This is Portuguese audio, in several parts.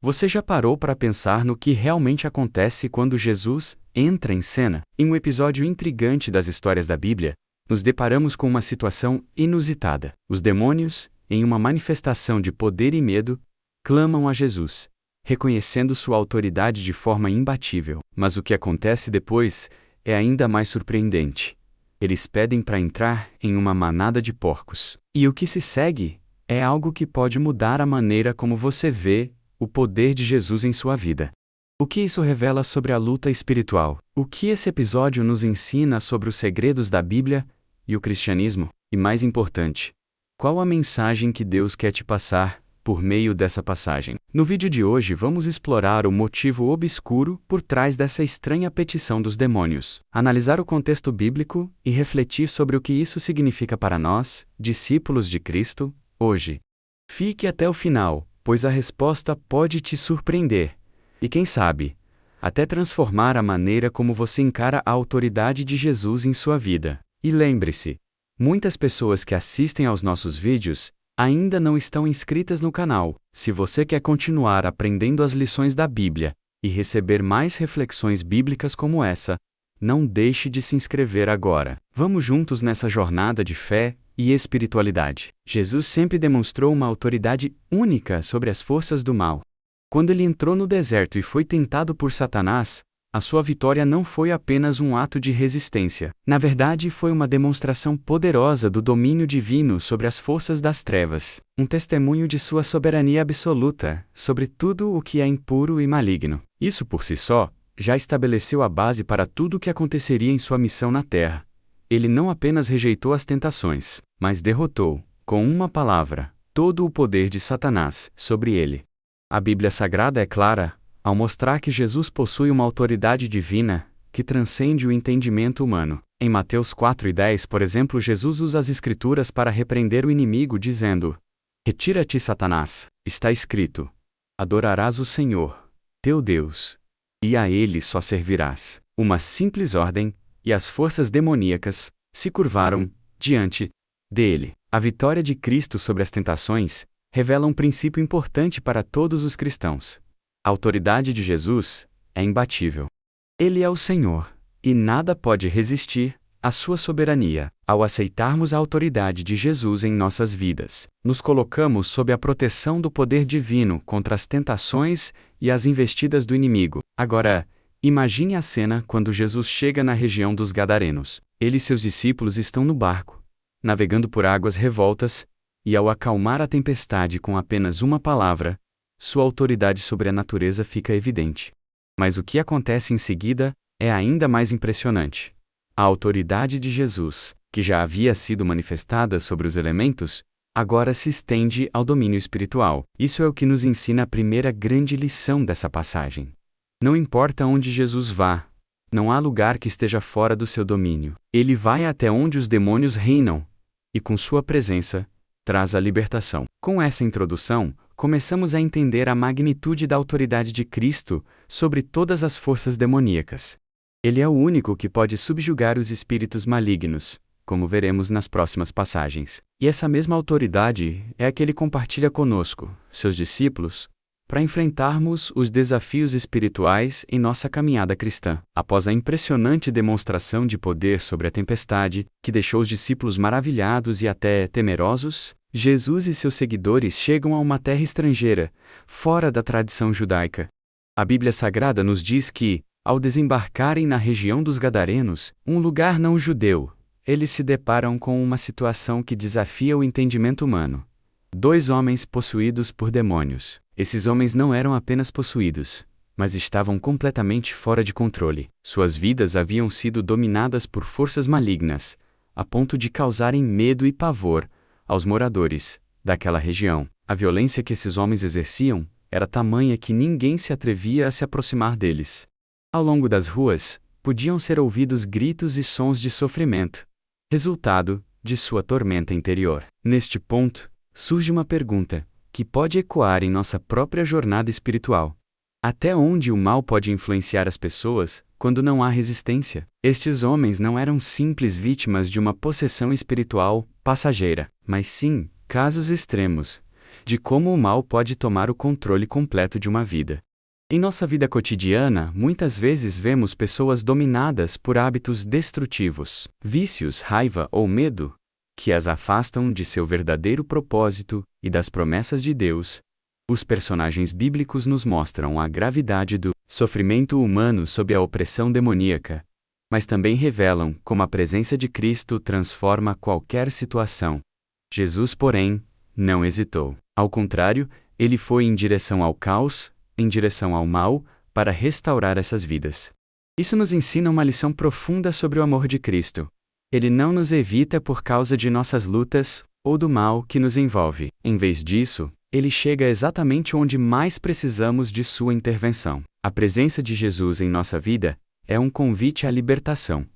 Você já parou para pensar no que realmente acontece quando Jesus entra em cena? Em um episódio intrigante das histórias da Bíblia, nos deparamos com uma situação inusitada. Os demônios, em uma manifestação de poder e medo, clamam a Jesus, reconhecendo sua autoridade de forma imbatível. Mas o que acontece depois é ainda mais surpreendente. Eles pedem para entrar em uma manada de porcos. E o que se segue é algo que pode mudar a maneira como você vê o poder de Jesus em sua vida. O que isso revela sobre a luta espiritual? O que esse episódio nos ensina sobre os segredos da Bíblia e o cristianismo? E mais importante, qual a mensagem que Deus quer te passar por meio dessa passagem? No vídeo de hoje vamos explorar o motivo obscuro por trás dessa estranha petição dos demônios, analisar o contexto bíblico e refletir sobre o que isso significa para nós, discípulos de Cristo, hoje. Fique até o final, pois a resposta pode te surpreender e, quem sabe, até transformar a maneira como você encara a autoridade de Jesus em sua vida. E lembre-se, muitas pessoas que assistem aos nossos vídeos ainda não estão inscritas no canal. Se você quer continuar aprendendo as lições da Bíblia e receber mais reflexões bíblicas como essa, não deixe de se inscrever agora. Vamos juntos nessa jornada de fé e espiritualidade. Jesus sempre demonstrou uma autoridade única sobre as forças do mal. Quando ele entrou no deserto e foi tentado por Satanás, a sua vitória não foi apenas um ato de resistência. Na verdade, foi uma demonstração poderosa do domínio divino sobre as forças das trevas, um testemunho de sua soberania absoluta sobre tudo o que é impuro e maligno. Isso por si só já estabeleceu a base para tudo o que aconteceria em sua missão na Terra. Ele não apenas rejeitou as tentações, mas derrotou, com uma palavra, todo o poder de Satanás sobre ele. A Bíblia Sagrada é clara ao mostrar que Jesus possui uma autoridade divina que transcende o entendimento humano. Em Mateus 4:10, por exemplo, Jesus usa as Escrituras para repreender o inimigo, dizendo: "Retira-te, Satanás, está escrito: adorarás o Senhor, teu Deus, e a Ele só servirás." Uma simples ordem, e as forças demoníacas se curvaram diante dele. A vitória de Cristo sobre as tentações revela um princípio importante para todos os cristãos. A autoridade de Jesus é imbatível. Ele é o Senhor, e nada pode resistir à sua soberania. Ao aceitarmos a autoridade de Jesus em nossas vidas, nos colocamos sob a proteção do poder divino contra as tentações e as investidas do inimigo. Agora, imagine a cena quando Jesus chega na região dos Gadarenos. Ele e seus discípulos estão no barco, navegando por águas revoltas, e ao acalmar a tempestade com apenas uma palavra, sua autoridade sobre a natureza fica evidente. Mas o que acontece em seguida é ainda mais impressionante. A autoridade de Jesus, que já havia sido manifestada sobre os elementos, agora se estende ao domínio espiritual. Isso é o que nos ensina a primeira grande lição dessa passagem. Não importa onde Jesus vá, não há lugar que esteja fora do seu domínio. Ele vai até onde os demônios reinam, e com sua presença, traz a libertação. Com essa introdução, começamos a entender a magnitude da autoridade de Cristo sobre todas as forças demoníacas. Ele é o único que pode subjugar os espíritos malignos, como veremos nas próximas passagens. E essa mesma autoridade é a que ele compartilha conosco, seus discípulos, para enfrentarmos os desafios espirituais em nossa caminhada cristã. Após a impressionante demonstração de poder sobre a tempestade, que deixou os discípulos maravilhados e até temerosos, Jesus e seus seguidores chegam a uma terra estrangeira, fora da tradição judaica. A Bíblia Sagrada nos diz que, ao desembarcarem na região dos Gadarenos, um lugar não judeu, eles se deparam com uma situação que desafia o entendimento humano. 2 homens possuídos por demônios. Esses homens não eram apenas possuídos, mas estavam completamente fora de controle. Suas vidas haviam sido dominadas por forças malignas, a ponto de causarem medo e pavor aos moradores daquela região. A violência que esses homens exerciam era tamanha que ninguém se atrevia a se aproximar deles. Ao longo das ruas, podiam ser ouvidos gritos e sons de sofrimento, resultado de sua tormenta interior. Neste ponto, surge uma pergunta que pode ecoar em nossa própria jornada espiritual. Até onde o mal pode influenciar as pessoas quando não há resistência? Estes homens não eram simples vítimas de uma possessão espiritual passageira, mas sim casos extremos de como o mal pode tomar o controle completo de uma vida. Em nossa vida cotidiana, muitas vezes vemos pessoas dominadas por hábitos destrutivos, vícios, raiva ou medo, que as afastam de seu verdadeiro propósito e das promessas de Deus. Os personagens bíblicos nos mostram a gravidade do sofrimento humano sob a opressão demoníaca, mas também revelam como a presença de Cristo transforma qualquer situação. Jesus, porém, não hesitou. Ao contrário, ele foi em direção ao caos, em direção ao mal, para restaurar essas vidas. Isso nos ensina uma lição profunda sobre o amor de Cristo. Ele não nos evita por causa de nossas lutas ou do mal que nos envolve. Em vez disso, ele chega exatamente onde mais precisamos de sua intervenção. A presença de Jesus em nossa vida é um convite à libertação.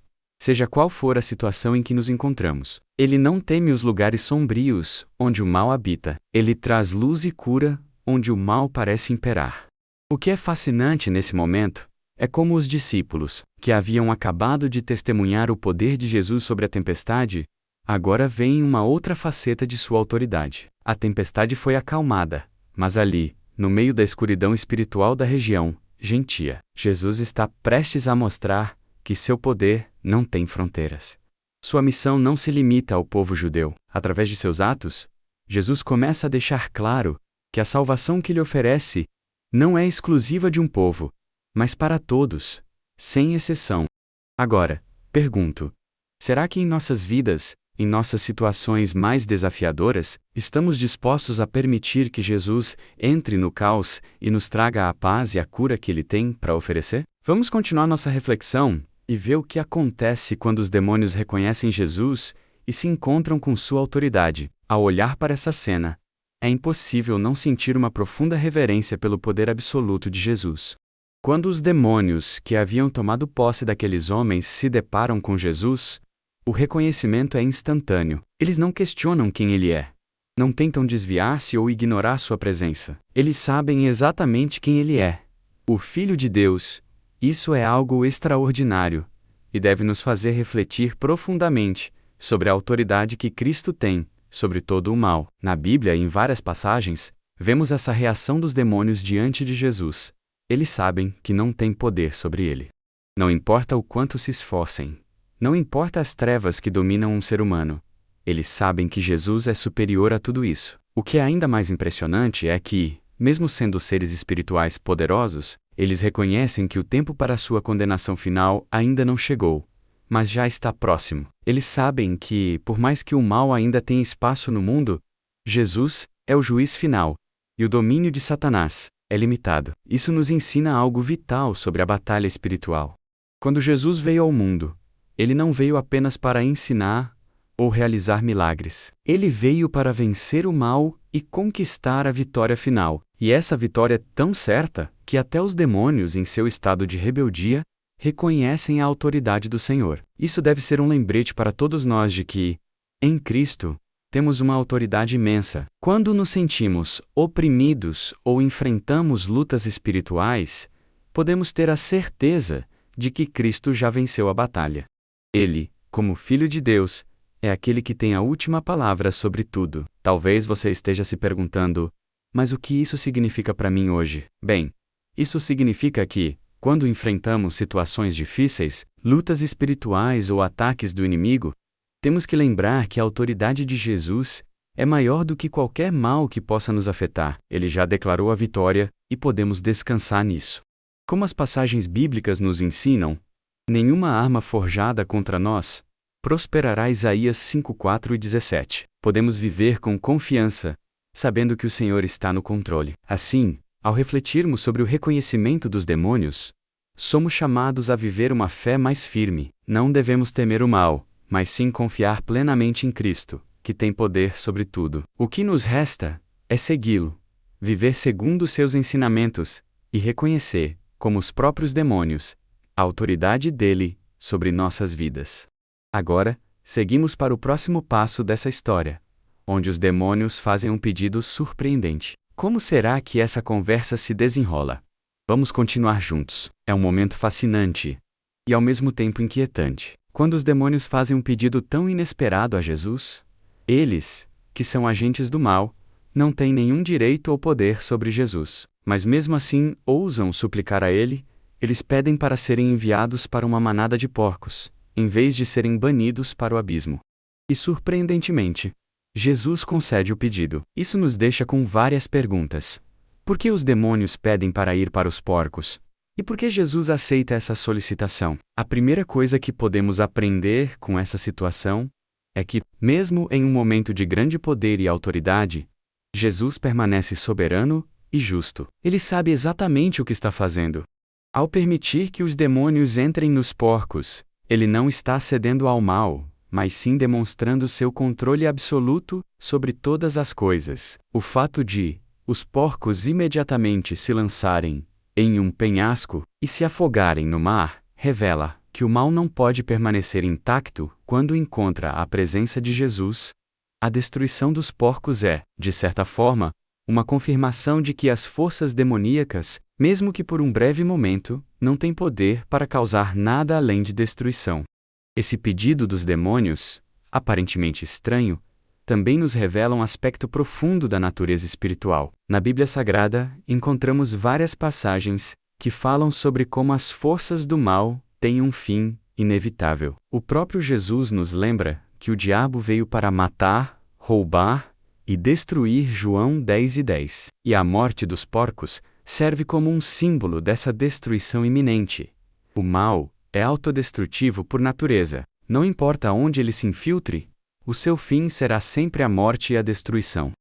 Seja qual for a situação em que nos encontramos, ele não teme os lugares sombrios, onde o mal habita. Ele traz luz e cura, onde o mal parece imperar. O que é fascinante nesse momento é como os discípulos, que haviam acabado de testemunhar o poder de Jesus sobre a tempestade, agora veem uma outra faceta de sua autoridade. A tempestade foi acalmada, mas ali, no meio da escuridão espiritual da região, gentia, Jesus está prestes a mostrar que seu poder não tem fronteiras. Sua missão não se limita ao povo judeu. Através de seus atos, Jesus começa a deixar claro que a salvação que lhe oferece não é exclusiva de um povo, mas para todos, sem exceção. Agora, pergunto: será que em nossas vidas, em nossas situações mais desafiadoras, estamos dispostos a permitir que Jesus entre no caos e nos traga a paz e a cura que Ele tem para oferecer? Vamos continuar nossa reflexão e ver o que acontece quando os demônios reconhecem Jesus e se encontram com sua autoridade. Ao olhar para essa cena, é impossível não sentir uma profunda reverência pelo poder absoluto de Jesus. Quando os demônios que haviam tomado posse daqueles homens se deparam com Jesus, o reconhecimento é instantâneo. Eles não questionam quem ele é. Não tentam desviar-se ou ignorar sua presença. Eles sabem exatamente quem ele é. O Filho de Deus. Isso é algo extraordinário e deve nos fazer refletir profundamente sobre a autoridade que Cristo tem sobre todo o mal. Na Bíblia, em várias passagens, vemos essa reação dos demônios diante de Jesus. Eles sabem que não têm poder sobre ele. Não importa o quanto se esforcem. Não importa as trevas que dominam um ser humano. Eles sabem que Jesus é superior a tudo isso. O que é ainda mais impressionante é que, mesmo sendo seres espirituais poderosos, eles reconhecem que o tempo para sua condenação final ainda não chegou, mas já está próximo. Eles sabem que, por mais que o mal ainda tenha espaço no mundo, Jesus é o juiz final, e o domínio de Satanás é limitado. Isso nos ensina algo vital sobre a batalha espiritual. Quando Jesus veio ao mundo, ele não veio apenas para ensinar ou realizar milagres. Ele veio para vencer o mal e conquistar a vitória final. E essa vitória é tão certa que até os demônios, em seu estado de rebeldia, reconhecem a autoridade do Senhor. Isso deve ser um lembrete para todos nós de que, em Cristo, temos uma autoridade imensa. Quando nos sentimos oprimidos ou enfrentamos lutas espirituais, podemos ter a certeza de que Cristo já venceu a batalha. Ele, como Filho de Deus, é aquele que tem a última palavra sobre tudo. Talvez você esteja se perguntando: mas o que isso significa para mim hoje? Bem, isso significa que, quando enfrentamos situações difíceis, lutas espirituais ou ataques do inimigo, temos que lembrar que a autoridade de Jesus é maior do que qualquer mal que possa nos afetar. Ele já declarou a vitória e podemos descansar nisso. Como as passagens bíblicas nos ensinam, nenhuma arma forjada contra nós prosperará. Isaías 5:4 e 17. Podemos viver com confiança, sabendo que o Senhor está no controle. Assim, ao refletirmos sobre o reconhecimento dos demônios, somos chamados a viver uma fé mais firme. Não devemos temer o mal, mas sim confiar plenamente em Cristo, que tem poder sobre tudo. O que nos resta é segui-lo, viver segundo seus ensinamentos e reconhecer, como os próprios demônios, a autoridade dele sobre nossas vidas. Agora, seguimos para o próximo passo dessa história, onde os demônios fazem um pedido surpreendente. Como será que essa conversa se desenrola? Vamos continuar juntos. É um momento fascinante e ao mesmo tempo inquietante. Quando os demônios fazem um pedido tão inesperado a Jesus, eles, que são agentes do mal, não têm nenhum direito ou poder sobre Jesus. Mas mesmo assim, ousam suplicar a ele, eles pedem para serem enviados para uma manada de porcos, em vez de serem banidos para o abismo. E surpreendentemente, Jesus concede o pedido. Isso nos deixa com várias perguntas. Por que os demônios pedem para ir para os porcos? E por que Jesus aceita essa solicitação? A primeira coisa que podemos aprender com essa situação é que, mesmo em um momento de grande poder e autoridade, Jesus permanece soberano e justo. Ele sabe exatamente o que está fazendo. Ao permitir que os demônios entrem nos porcos, ele não está cedendo ao mal, mas sim demonstrando seu controle absoluto sobre todas as coisas. O fato de os porcos imediatamente se lançarem em um penhasco e se afogarem no mar revela que o mal não pode permanecer intacto quando encontra a presença de Jesus. A destruição dos porcos é, de certa forma, uma confirmação de que as forças demoníacas, mesmo que por um breve momento, não têm poder para causar nada além de destruição. Esse pedido dos demônios, aparentemente estranho, também nos revela um aspecto profundo da natureza espiritual. Na Bíblia Sagrada, encontramos várias passagens que falam sobre como as forças do mal têm um fim inevitável. O próprio Jesus nos lembra que o diabo veio para matar, roubar e destruir. João 10:10. E a morte dos porcos serve como um símbolo dessa destruição iminente. O mal é autodestrutivo por natureza. Não importa onde ele se infiltre, o seu fim será sempre a morte e a destruição.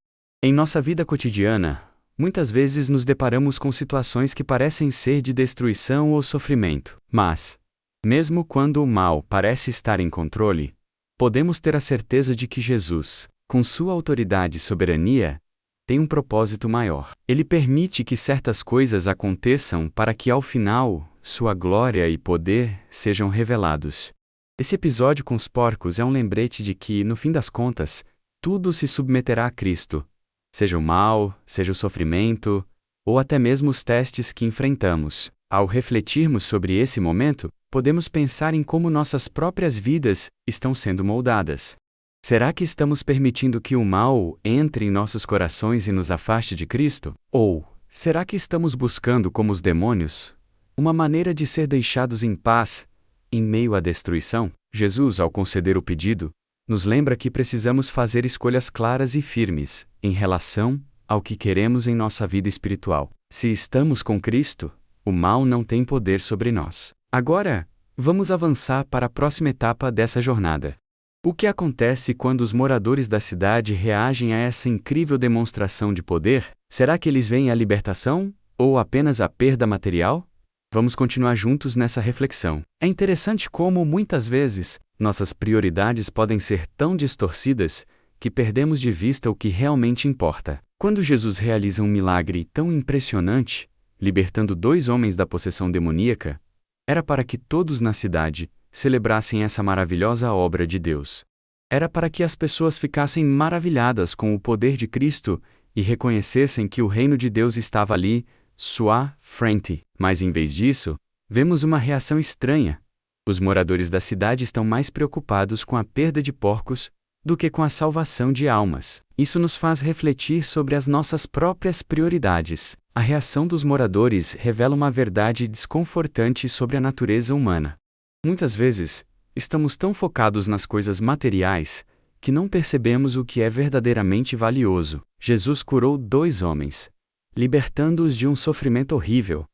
Em nossa vida cotidiana, muitas vezes nos deparamos com situações que parecem ser de destruição ou sofrimento. Mas, mesmo quando o mal parece estar em controle, podemos ter a certeza de que Jesus, com sua autoridade e soberania, tem um propósito maior. Ele permite que certas coisas aconteçam para que, ao final, sua glória e poder sejam revelados. Esse episódio com os porcos é um lembrete de que, no fim das contas, tudo se submeterá a Cristo. Seja o mal, seja o sofrimento, ou até mesmo os testes que enfrentamos. Ao refletirmos sobre esse momento, podemos pensar em como nossas próprias vidas estão sendo moldadas. Será que estamos permitindo que o mal entre em nossos corações e nos afaste de Cristo? Ou, será que estamos buscando, como os demônios, uma maneira de ser deixados em paz, em meio à destruição? Jesus, ao conceder o pedido, nos lembra que precisamos fazer escolhas claras e firmes em relação ao que queremos em nossa vida espiritual. Se estamos com Cristo, o mal não tem poder sobre nós. Agora, vamos avançar para a próxima etapa dessa jornada. O que acontece quando os moradores da cidade reagem a essa incrível demonstração de poder? Será que eles veem a libertação, ou apenas a perda material? Vamos continuar juntos nessa reflexão. É interessante como, muitas vezes, nossas prioridades podem ser tão distorcidas que perdemos de vista o que realmente importa. Quando Jesus realiza um milagre tão impressionante, libertando 2 homens da possessão demoníaca, era para que todos na cidade celebrassem essa maravilhosa obra de Deus. Era para que as pessoas ficassem maravilhadas com o poder de Cristo e reconhecessem que o reino de Deus estava ali, sua frente. Mas em vez disso, vemos uma reação estranha. Os moradores da cidade estão mais preocupados com a perda de porcos do que com a salvação de almas. Isso nos faz refletir sobre as nossas próprias prioridades. A reação dos moradores revela uma verdade desconfortante sobre a natureza humana. Muitas vezes, estamos tão focados nas coisas materiais que não percebemos o que é verdadeiramente valioso. Jesus curou 2 homens, libertando-os de um sofrimento horrível.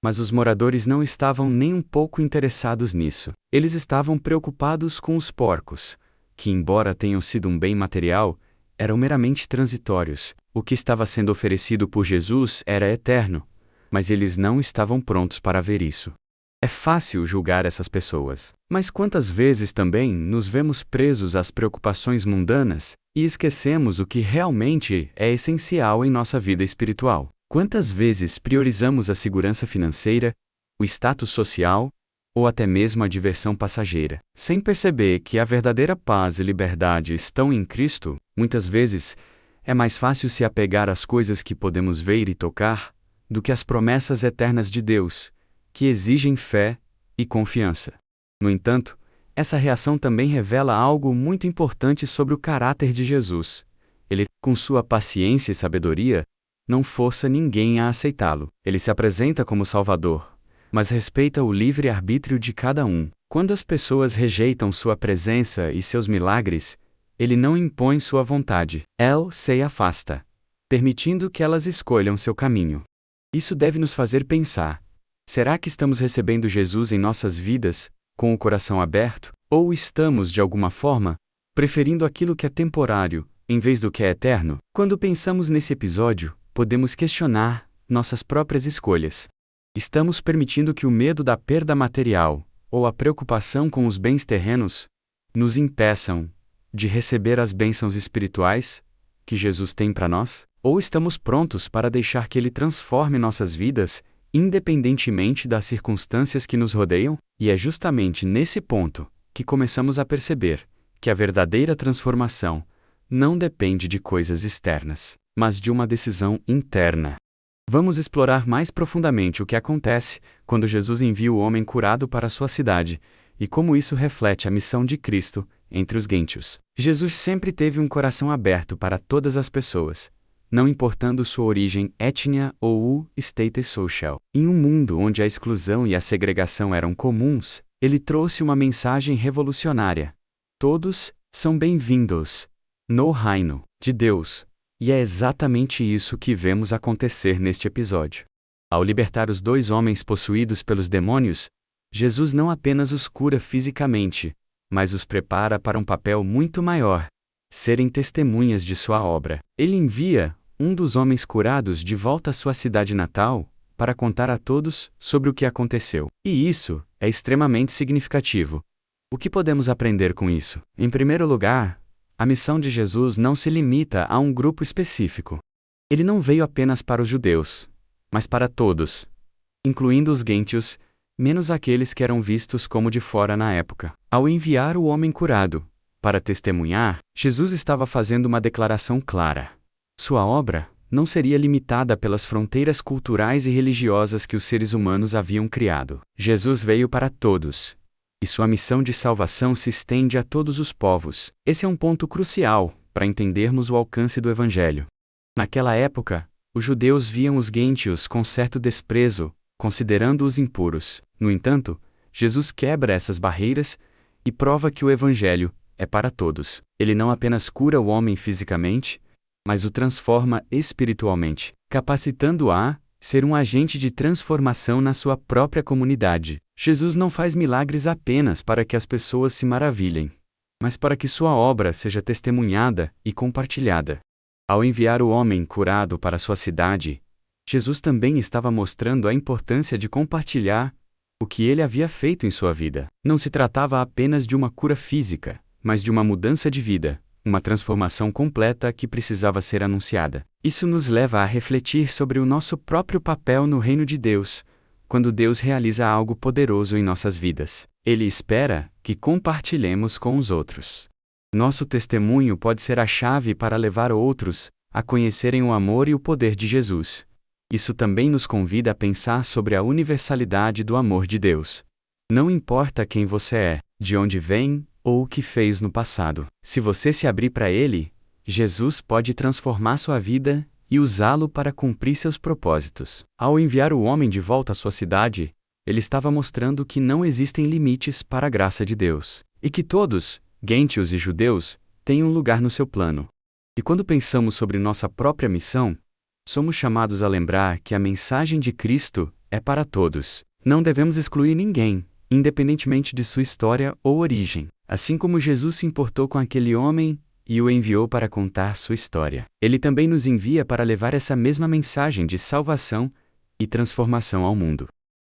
Mas os moradores não estavam nem um pouco interessados nisso. Eles estavam preocupados com os porcos, que, embora tenham sido um bem material, eram meramente transitórios. O que estava sendo oferecido por Jesus era eterno, mas eles não estavam prontos para ver isso. É fácil julgar essas pessoas, mas quantas vezes também nos vemos presos às preocupações mundanas e esquecemos o que realmente é essencial em nossa vida espiritual? Quantas vezes priorizamos a segurança financeira, o status social ou até mesmo a diversão passageira, sem perceber que a verdadeira paz e liberdade estão em Cristo? Muitas vezes, é mais fácil se apegar às coisas que podemos ver e tocar do que às promessas eternas de Deus, que exigem fé e confiança. No entanto, essa reação também revela algo muito importante sobre o caráter de Jesus. Ele, com sua paciência e sabedoria, não força ninguém a aceitá-lo. Ele se apresenta como Salvador, mas respeita o livre-arbítrio de cada um. Quando as pessoas rejeitam sua presença e seus milagres, ele não impõe sua vontade. Ele se afasta, permitindo que elas escolham seu caminho. Isso deve nos fazer pensar: será que estamos recebendo Jesus em nossas vidas, com o coração aberto, ou estamos, de alguma forma, preferindo aquilo que é temporário, em vez do que é eterno? Quando pensamos nesse episódio, podemos questionar nossas próprias escolhas. Estamos permitindo que o medo da perda material, ou a preocupação com os bens terrenos, nos impeçam de receber as bênçãos espirituais que Jesus tem para nós? Ou estamos prontos para deixar que Ele transforme nossas vidas, independentemente das circunstâncias que nos rodeiam? E é justamente nesse ponto que começamos a perceber que a verdadeira transformação não depende de coisas externas, mas de uma decisão interna. Vamos explorar mais profundamente o que acontece quando Jesus envia o homem curado para sua cidade e como isso reflete a missão de Cristo entre os gentios. Jesus sempre teve um coração aberto para todas as pessoas, não importando sua origem, étnica ou o status social. Em um mundo onde a exclusão e a segregação eram comuns, ele trouxe uma mensagem revolucionária: todos são bem-vindos no reino de Deus. E é exatamente isso que vemos acontecer neste episódio. Ao libertar os 2 homens possuídos pelos demônios, Jesus não apenas os cura fisicamente, mas os prepara para um papel muito maior: serem testemunhas de sua obra. Ele envia um dos homens curados de volta à sua cidade natal para contar a todos sobre o que aconteceu. E isso é extremamente significativo. O que podemos aprender com isso? Em primeiro lugar, a missão de Jesus não se limita a um grupo específico. Ele não veio apenas para os judeus, mas para todos, incluindo os gentios, menos aqueles que eram vistos como de fora na época. Ao enviar o homem curado para testemunhar, Jesus estava fazendo uma declaração clara. Sua obra não seria limitada pelas fronteiras culturais e religiosas que os seres humanos haviam criado. Jesus veio para todos, e sua missão de salvação se estende a todos os povos. Esse é um ponto crucial para entendermos o alcance do Evangelho. Naquela época, os judeus viam os gentios com certo desprezo, considerando-os impuros. No entanto, Jesus quebra essas barreiras e prova que o Evangelho é para todos. Ele não apenas cura o homem fisicamente, mas o transforma espiritualmente, capacitando-o a ser um agente de transformação na sua própria comunidade. Jesus não faz milagres apenas para que as pessoas se maravilhem, mas para que sua obra seja testemunhada e compartilhada. Ao enviar o homem curado para sua cidade, Jesus também estava mostrando a importância de compartilhar o que ele havia feito em sua vida. Não se tratava apenas de uma cura física, mas de uma mudança de vida, uma transformação completa que precisava ser anunciada. Isso nos leva a refletir sobre o nosso próprio papel no reino de Deus, quando Deus realiza algo poderoso em nossas vidas. Ele espera que compartilhemos com os outros. Nosso testemunho pode ser a chave para levar outros a conhecerem o amor e o poder de Jesus. Isso também nos convida a pensar sobre a universalidade do amor de Deus. Não importa quem você é, de onde vem ou o que fez no passado. Se você se abrir para Ele, Jesus pode transformar sua vida e usá-lo para cumprir seus propósitos. Ao enviar o homem de volta à sua cidade, ele estava mostrando que não existem limites para a graça de Deus, e que todos, gentios e judeus, têm um lugar no seu plano. E quando pensamos sobre nossa própria missão, somos chamados a lembrar que a mensagem de Cristo é para todos. Não devemos excluir ninguém, independentemente de sua história ou origem. Assim como Jesus se importou com aquele homem e o enviou para contar sua história, Ele também nos envia para levar essa mesma mensagem de salvação e transformação ao mundo.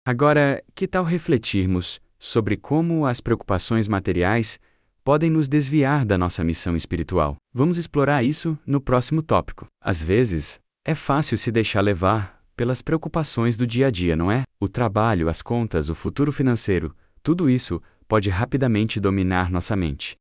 Agora, que tal refletirmos sobre como as preocupações materiais podem nos desviar da nossa missão espiritual? Vamos explorar isso no próximo tópico. Às vezes, é fácil se deixar levar pelas preocupações do dia a dia, não é? O trabalho, as contas, o futuro financeiro, tudo isso pode rapidamente dominar nossa mente.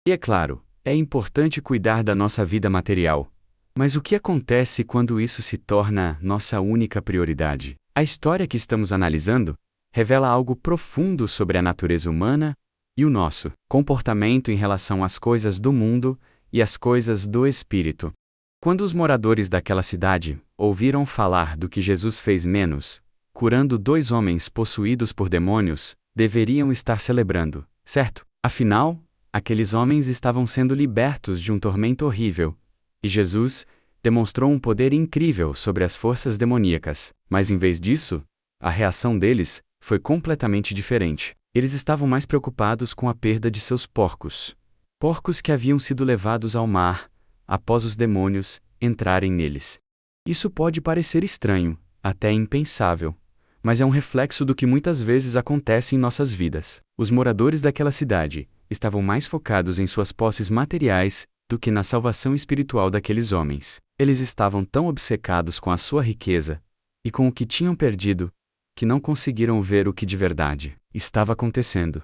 E é claro, é importante cuidar da nossa vida material. Mas o que acontece quando isso se torna nossa única prioridade? A história que estamos analisando revela algo profundo sobre a natureza humana e o nosso comportamento em relação às coisas do mundo e às coisas do espírito. Quando os moradores daquela cidade ouviram falar do que Jesus fez menos, curando 2 homens possuídos por demônios, deveriam estar celebrando, certo? Afinal, aqueles homens estavam sendo libertos de um tormento horrível, e Jesus demonstrou um poder incrível sobre as forças demoníacas. Mas em vez disso, a reação deles foi completamente diferente. Eles estavam mais preocupados com a perda de seus porcos. Porcos que haviam sido levados ao mar após os demônios entrarem neles. Isso pode parecer estranho, até impensável, mas é um reflexo do que muitas vezes acontece em nossas vidas. Os moradores daquela cidade estavam mais focados em suas posses materiais do que na salvação espiritual daqueles homens. Eles estavam tão obcecados com a sua riqueza e com o que tinham perdido, que não conseguiram ver o que de verdade estava acontecendo: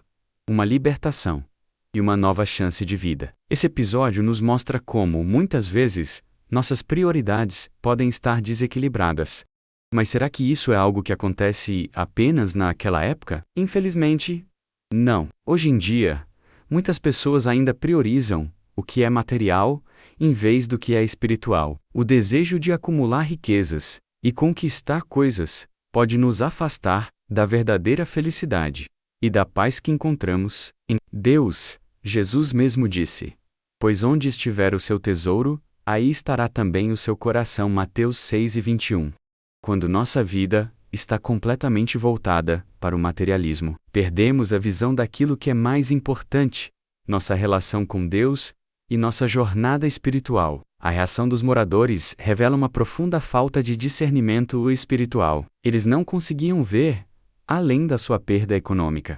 uma libertação e uma nova chance de vida. Esse episódio nos mostra como, muitas vezes, nossas prioridades podem estar desequilibradas. Mas será que isso é algo que acontece apenas naquela época? Infelizmente, não. Hoje em dia, muitas pessoas ainda priorizam o que é material em vez do que é espiritual. O desejo de acumular riquezas e conquistar coisas pode nos afastar da verdadeira felicidade e da paz que encontramos em Deus. Jesus mesmo disse: "Pois onde estiver o seu tesouro, aí estará também o seu coração." Mateus 6:21. Quando nossa vida está completamente voltada para o materialismo, perdemos a visão daquilo que é mais importante: nossa relação com Deus e nossa jornada espiritual. A reação dos moradores revela uma profunda falta de discernimento espiritual. Eles não conseguiam ver além da sua perda econômica.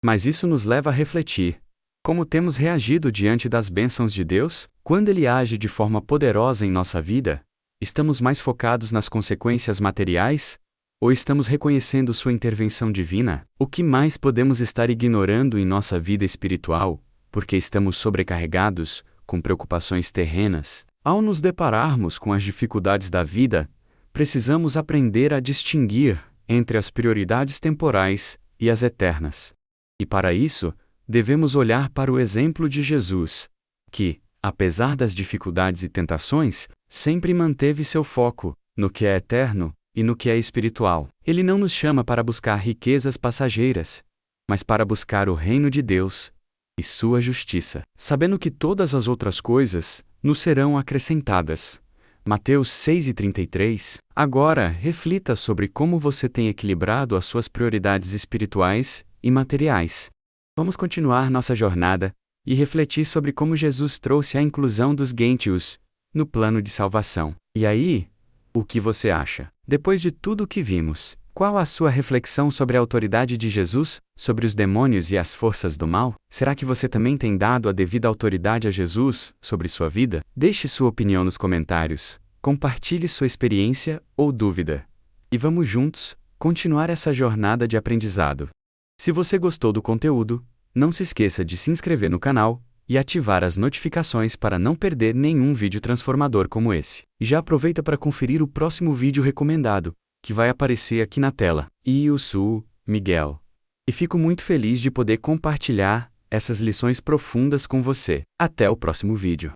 Mas isso nos leva a refletir: como temos reagido diante das bênçãos de Deus? Quando Ele age de forma poderosa em nossa vida, estamos mais focados nas consequências materiais? Ou estamos reconhecendo sua intervenção divina? O que mais podemos estar ignorando em nossa vida espiritual, porque estamos sobrecarregados com preocupações terrenas? Ao nos depararmos com as dificuldades da vida, precisamos aprender a distinguir entre as prioridades temporais e as eternas. E para isso, devemos olhar para o exemplo de Jesus, que, apesar das dificuldades e tentações, sempre manteve seu foco no que é eterno e no que é espiritual. Ele não nos chama para buscar riquezas passageiras, mas para buscar o reino de Deus e sua justiça, sabendo que todas as outras coisas nos serão acrescentadas. Mateus 6:33. Agora, reflita sobre como você tem equilibrado as suas prioridades espirituais e materiais. Vamos continuar nossa jornada e refletir sobre como Jesus trouxe a inclusão dos gentios no plano de salvação. E aí, o que você acha? Depois de tudo o que vimos, qual a sua reflexão sobre a autoridade de Jesus, sobre os demônios e as forças do mal? Será que você também tem dado a devida autoridade a Jesus sobre sua vida? Deixe sua opinião nos comentários, compartilhe sua experiência ou dúvida. E vamos juntos continuar essa jornada de aprendizado. Se você gostou do conteúdo, não se esqueça de se inscrever no canal e ativar as notificações para não perder nenhum vídeo transformador como esse. E já aproveita para conferir o próximo vídeo recomendado, que vai aparecer aqui na tela. E eu sou Miguel. E fico muito feliz de poder compartilhar essas lições profundas com você. Até o próximo vídeo.